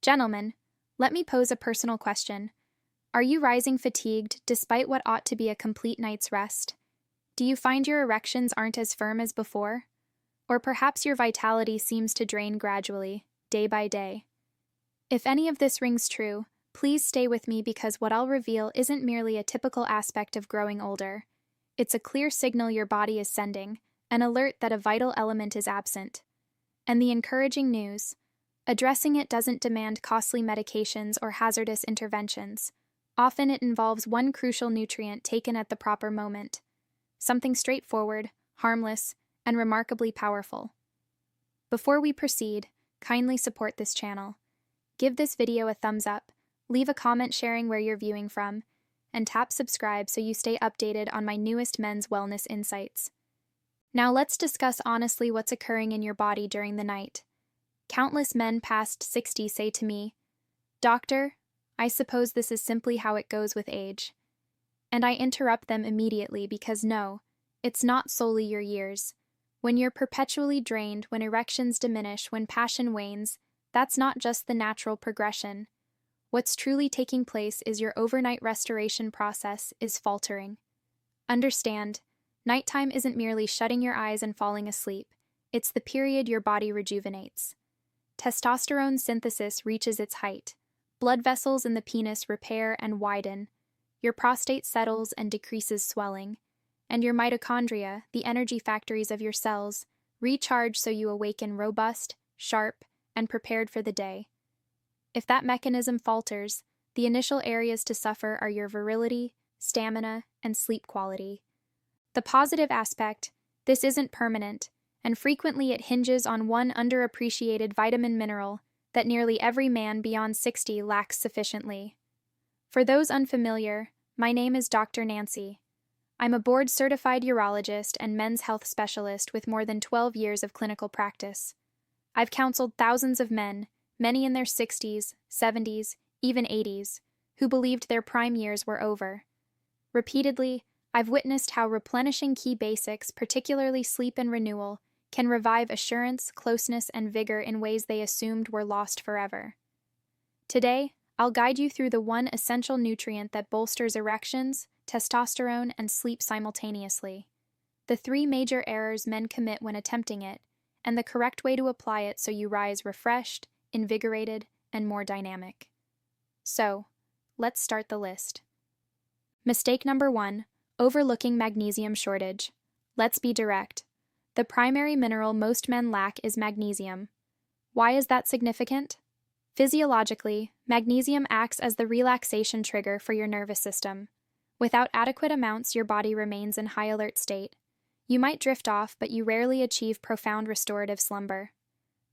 Gentlemen, let me pose a personal question. Are you rising fatigued despite what ought to be a complete night's rest? Do you find your erections aren't as firm as before? Or perhaps your vitality seems to drain gradually, day by day? If any of this rings true, please stay with me because what I'll reveal isn't merely a typical aspect of growing older. It's a clear signal your body is sending, an alert that a vital element is absent. And the encouraging news: addressing it doesn't demand costly medications or hazardous interventions. Often it involves one crucial nutrient taken at the proper moment. Something straightforward, harmless, and remarkably powerful. Before we proceed, kindly support this channel. Give this video a thumbs up, leave a comment sharing where you're viewing from, and tap subscribe so you stay updated on my newest men's wellness insights. Now let's discuss honestly what's occurring in your body during the night. Countless men past 60 say to me, "Doctor, I suppose this is simply how it goes with age." And I interrupt them immediately because no, it's not solely your years. When you're perpetually drained, when erections diminish, when passion wanes, that's not just the natural progression. What's truly taking place is your overnight restoration process is faltering. Understand, nighttime isn't merely shutting your eyes and falling asleep. It's the period your body rejuvenates. Testosterone synthesis reaches its height. Blood vessels in the penis repair and widen. Your prostate settles and decreases swelling. And your mitochondria, the energy factories of your cells, recharge so you awaken robust, sharp, and prepared for the day. If that mechanism falters, the initial areas to suffer are your virility, stamina, and sleep quality. The positive aspect: this isn't permanent, and frequently it hinges on one underappreciated vitamin mineral that nearly every man beyond 60 lacks sufficiently. For those unfamiliar, my name is Dr. Nancy. I'm a board-certified urologist and men's health specialist with more than 12 years of clinical practice. I've counseled thousands of men, many in their 60s, 70s, even 80s, who believed their prime years were over. Repeatedly, I've witnessed how replenishing key basics, particularly sleep and renewal, can revive assurance, closeness, and vigor in ways they assumed were lost forever. Today, I'll guide you through the one essential nutrient that bolsters erections, testosterone, and sleep simultaneously. The three major errors men commit when attempting it, and the correct way to apply it so you rise refreshed, invigorated, and more dynamic. So, let's start the list. Mistake number 1: overlooking magnesium shortage. Let's be direct. The primary mineral most men lack is magnesium. Why is that significant? Physiologically, magnesium acts as the relaxation trigger for your nervous system. Without adequate amounts, your body remains in high alert state. You might drift off, but you rarely achieve profound restorative slumber.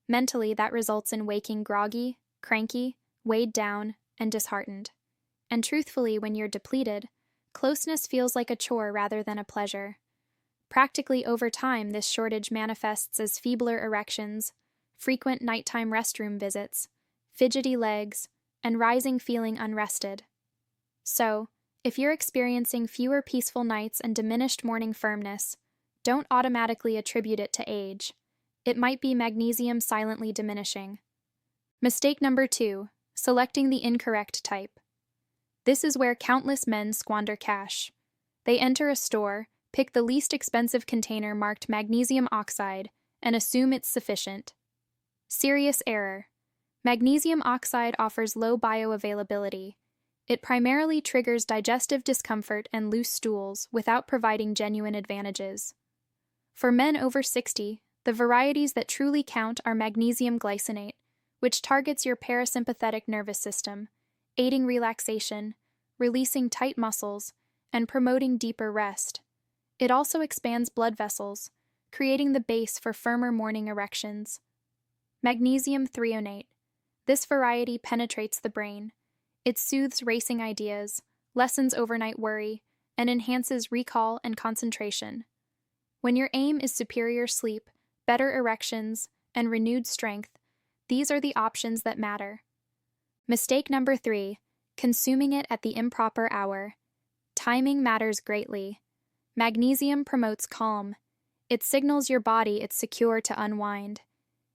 Mentally, that results in waking groggy, cranky, weighed down, and disheartened. And truthfully, when you're depleted, closeness feels like a chore rather than a pleasure. Practically over time, this shortage manifests as feebler erections, frequent nighttime restroom visits, fidgety legs, and rising feeling unrested. So, if you're experiencing fewer peaceful nights and diminished morning firmness, don't automatically attribute it to age. It might be magnesium silently diminishing. Mistake number 2: selecting the incorrect type. This is where countless men squander cash. They enter a store, pick the least expensive container marked magnesium oxide, and assume it's sufficient. Serious error. Magnesium oxide offers low bioavailability. It primarily triggers digestive discomfort and loose stools without providing genuine advantages. For men over 60, the varieties that truly count are magnesium glycinate, which targets your parasympathetic nervous system, aiding relaxation, releasing tight muscles, and promoting deeper rest. It also expands blood vessels, creating the base for firmer morning erections. Magnesium threonate. This variety penetrates the brain. It soothes racing ideas, lessens overnight worry, and enhances recall and concentration. When your aim is superior sleep, better erections, and renewed strength, these are the options that matter. Mistake number 3: consuming it at the improper hour. Timing matters greatly. Magnesium promotes calm. It signals your body it's secure to unwind.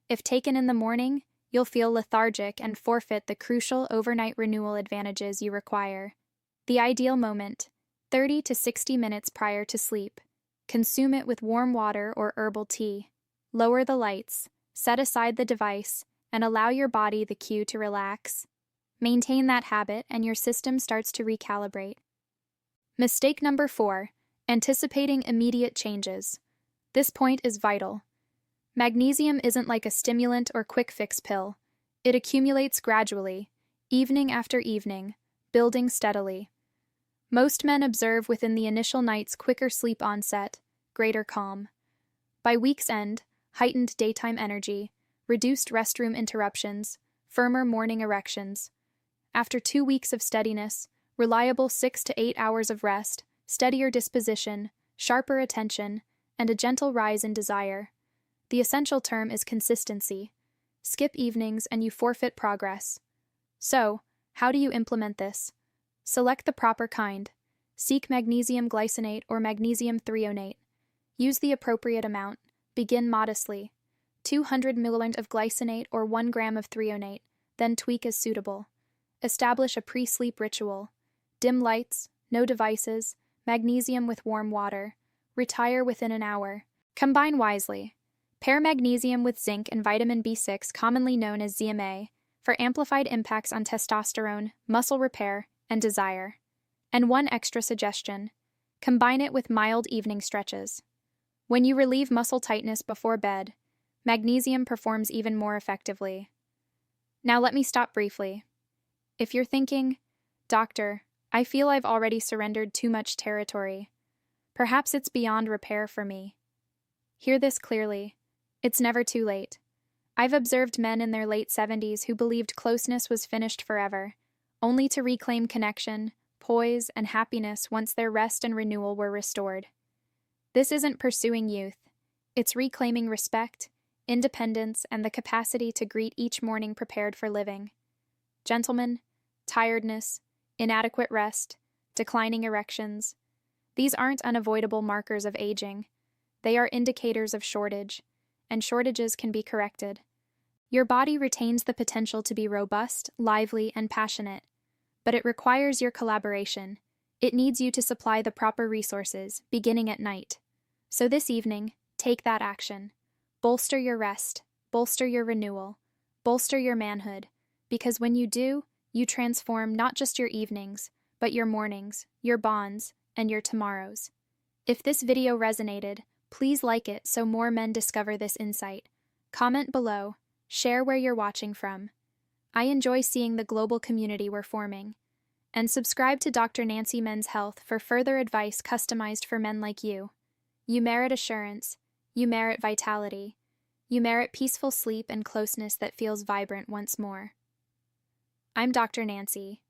If taken in the morning, you'll feel lethargic and forfeit the crucial overnight renewal advantages you require. The ideal moment: 30 to 60 minutes prior to sleep. Consume it with warm water or herbal tea. Lower the lights, set aside the device, and allow your body the cue to relax. Maintain that habit and your system starts to recalibrate. Mistake number 4: anticipating immediate changes. This point is vital. Magnesium isn't like a stimulant or quick fix pill. It accumulates gradually, evening after evening, building steadily. Most men observe within the initial night's quicker sleep onset, greater calm. By week's end, heightened daytime energy, reduced restroom interruptions, firmer morning erections. After 2 weeks of steadiness, reliable 6 to 8 hours of rest, steadier disposition, sharper attention, and a gentle rise in desire. The essential term is consistency. Skip evenings and you forfeit progress. So, how do you implement this? Select the proper kind. Seek magnesium glycinate or magnesium threonate. Use the appropriate amount. Begin modestly. 200 ml of glycinate or 1 gram of threonate, then tweak as suitable. Establish a pre-sleep ritual. Dim lights, no devices, magnesium with warm water. Retire within an hour. Combine wisely. Pair magnesium with zinc and vitamin B6, commonly known as ZMA, for amplified impacts on testosterone, muscle repair, and desire. And one extra suggestion: combine it with mild evening stretches. When you relieve muscle tightness before bed, magnesium performs even more effectively. Now let me stop briefly. If you're thinking, "Doctor, I feel I've already surrendered too much territory. Perhaps it's beyond repair for me," hear this clearly. It's never too late. I've observed men in their late 70s who believed closeness was finished forever, only to reclaim connection, poise, and happiness once their rest and renewal were restored. This isn't pursuing youth. It's reclaiming respect, independence, and the capacity to greet each morning prepared for living. Gentlemen, tiredness, inadequate rest, declining erections, these aren't unavoidable markers of aging. They are indicators of shortage, and shortages can be corrected. Your body retains the potential to be robust, lively, and passionate, but it requires your collaboration. It needs you to supply the proper resources, beginning at night. So this evening, take that action. Bolster your rest, bolster your renewal, bolster your manhood, because when you do, you transform not just your evenings, but your mornings, your bonds, and your tomorrows. If this video resonated, please like it so more men discover this insight. Comment below, share where you're watching from. I enjoy seeing the global community we're forming. And subscribe to Dr. Nancy Men's Health for further advice customized for men like you. You merit assurance. You merit vitality. You merit peaceful sleep and closeness that feels vibrant once more. I'm Dr. Nancy,